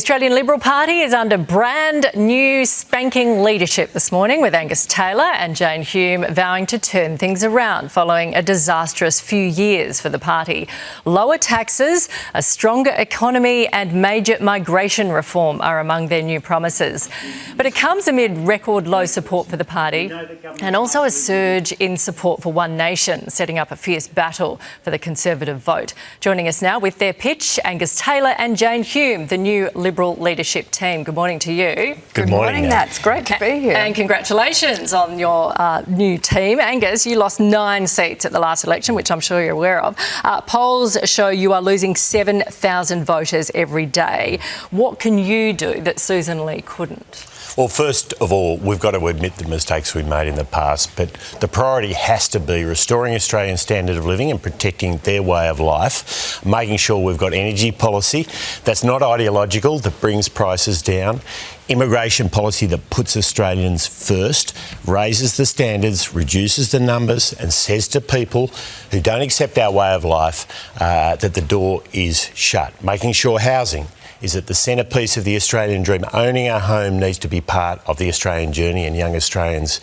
Australian Liberal Party is under brand new spanking leadership this morning, with Angus Taylor and Jane Hume vowing to turn things around following a disastrous few years for the party. Lower taxes, a stronger economy and major migration reform are among their new promises. But it comes amid record low support for the party and also a surge in support for One Nation, setting up a fierce battle for the Conservative vote. Joining us now with their pitch, Angus Taylor and Jane Hume, the new Liberal leadership team. Good morning to you. Good morning, Nat. It's great to be here. And congratulations on your new team. Angus, you lost 9 seats at the last election, which I'm sure you're aware of. Polls show you are losing 7,000 voters every day. What can you do that Susan Lee couldn't? Well, first of all, we've got to admit the mistakes we've made in the past, but the priority has to be restoring Australian standard of living and protecting their way of life, making sure we've got energy policy that's not ideological, that brings prices down, immigration policy that puts Australians first, raises the standards, reduces the numbers and says to people who don't accept our way of life that the door is shut, making sure housing is at the centrepiece of the Australian dream. Owning a home needs to be part of the Australian journey, and young Australians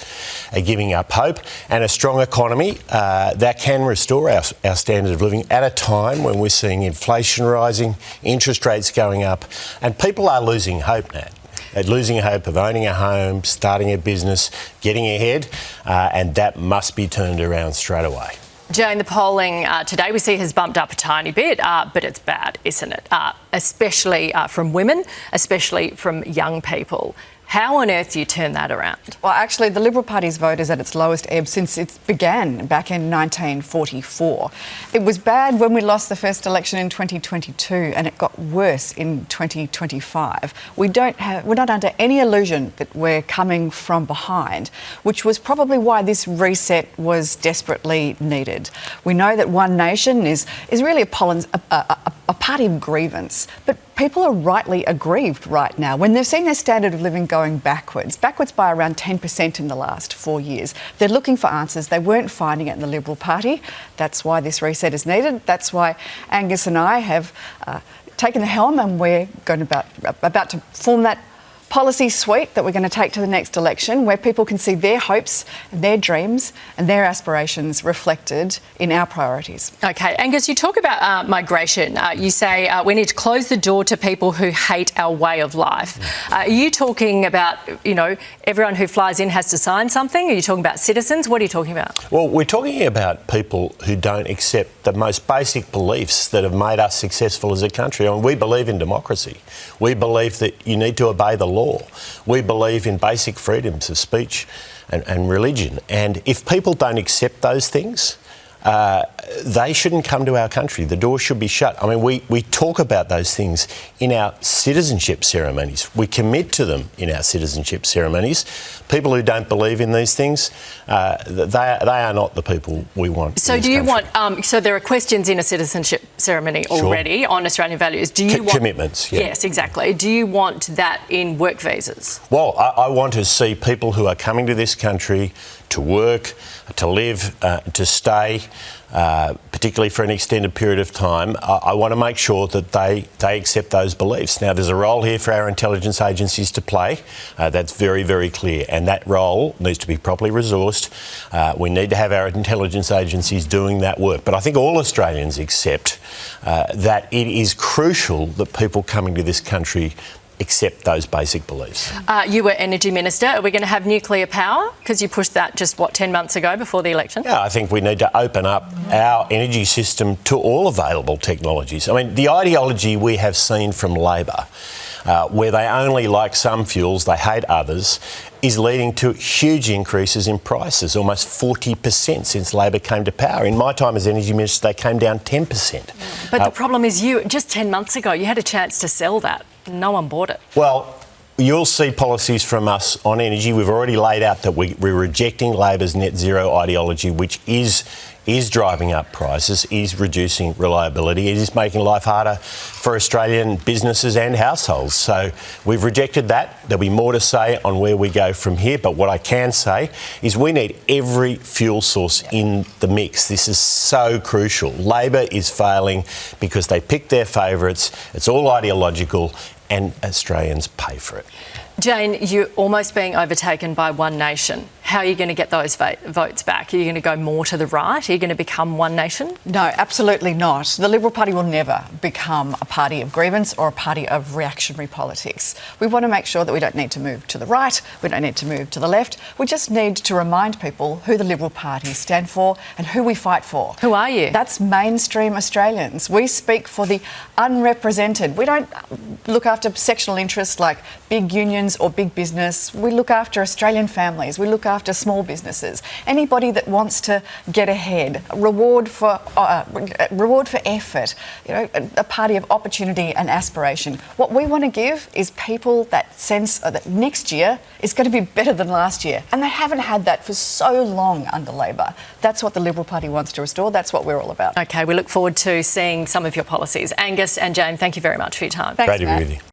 are giving up hope. And a strong economy that can restore our standard of living at a time when we're seeing inflation rising, interest rates going up, and people are losing hope, Nat. They're losing hope of owning a home, starting a business, getting ahead, and that must be turned around straight away. Jane, the polling today we see has bumped up a tiny bit, but it's bad, isn't it? Especially from women, especially from young people. How on earth do you turn that around? Well, actually, the Liberal Party's vote is at its lowest ebb since it began back in 1944. It was bad when we lost the first election in 2022, and it got worse in 2025. We're not under any illusion that we're coming from behind, which was probably why this reset was desperately needed. We know that One Nation is really a party of grievance, but people are rightly aggrieved right now when they've seen their standard of living going backwards by around 10% in the last 4 years. They're looking for answers. They weren't finding it in the Liberal Party. That's why this reset is needed. That's why Angus and I have taken the helm, and we're about to form that policy suite that we're going to take to the next election, where people can see their hopes and their dreams and their aspirations reflected in our priorities. OK, Angus, you talk about migration. You say we need to close the door to people who hate our way of life. Are you talking about, everyone who flies in has to sign something? Are you talking about citizens? What are you talking about? Well, we're talking about people who don't accept the most basic beliefs that have made us successful as a country. I mean, we believe in democracy. We believe that you need to obey the law. We believe in basic freedoms of speech and religion. And if people don't accept those things, they shouldn't come to our country. The door should be shut. I mean, we talk about those things in our citizenship ceremonies. We commit to them in our citizenship ceremonies. People who don't believe in these things, they are not the people we want. So do you want? So there are questions in a citizenship ceremony already on Australian values. Do you want commitments? Yeah. Yes, exactly. Do you want that in work visas? Well, I want to see people who are coming to this country to work, to live, to stay, particularly for an extended period of time. I want to make sure that they accept those beliefs. Now, there's a role here for our intelligence agencies to play. That's very, very clear. And that role needs to be properly resourced. We need to have our intelligence agencies doing that work. But I think all Australians accept that it is crucial that people coming to this country accept those basic beliefs. You were Energy Minister. Are we going to have nuclear power? Because you pushed that just, 10 months ago before the election? Yeah, I think we need to open up our energy system to all available technologies. I mean, the ideology we have seen from Labor, where they only like some fuels, they hate others, is leading to huge increases in prices, almost 40% since Labor came to power. In my time as Energy Minister, they came down 10%. But the problem is just 10 months ago, you had a chance to sell that. No one bought it. Well, you'll see policies from us on energy. We've already laid out that we're rejecting Labor's net zero ideology, which is driving up prices, is reducing reliability. It is making life harder for Australian businesses and households. So we've rejected that. There'll be more to say on where we go from here. But what I can say is we need every fuel source in the mix. This is so crucial. Labor is failing because they pick their favourites. It's all ideological. and Australians pay for it. Jane, you're almost being overtaken by One Nation. How are you going to get those votes back? Are you going to go more to the right? Are you going to become One Nation? No, absolutely not. The Liberal Party will never become a party of grievance or a party of reactionary politics. We want to make sure that we don't need to move to the right, we don't need to move to the left. We just need to remind people who the Liberal Party stand for and who we fight for. Who are you? That's mainstream Australians. We speak for the unrepresented. We don't look after sectional interests like big unions or big business. We look after Australian families. We look after small businesses. Anybody that wants to get ahead, reward for effort, you know, a party of opportunity and aspiration. What we want to give is people that sense that next year is going to be better than last year. And they haven't had that for so long under Labor. That's what the Liberal Party wants to restore. That's what we're all about. OK, we look forward to seeing some of your policies. Angus and Jane, thank you very much for your time. Thanks, Great to be Matt. with you.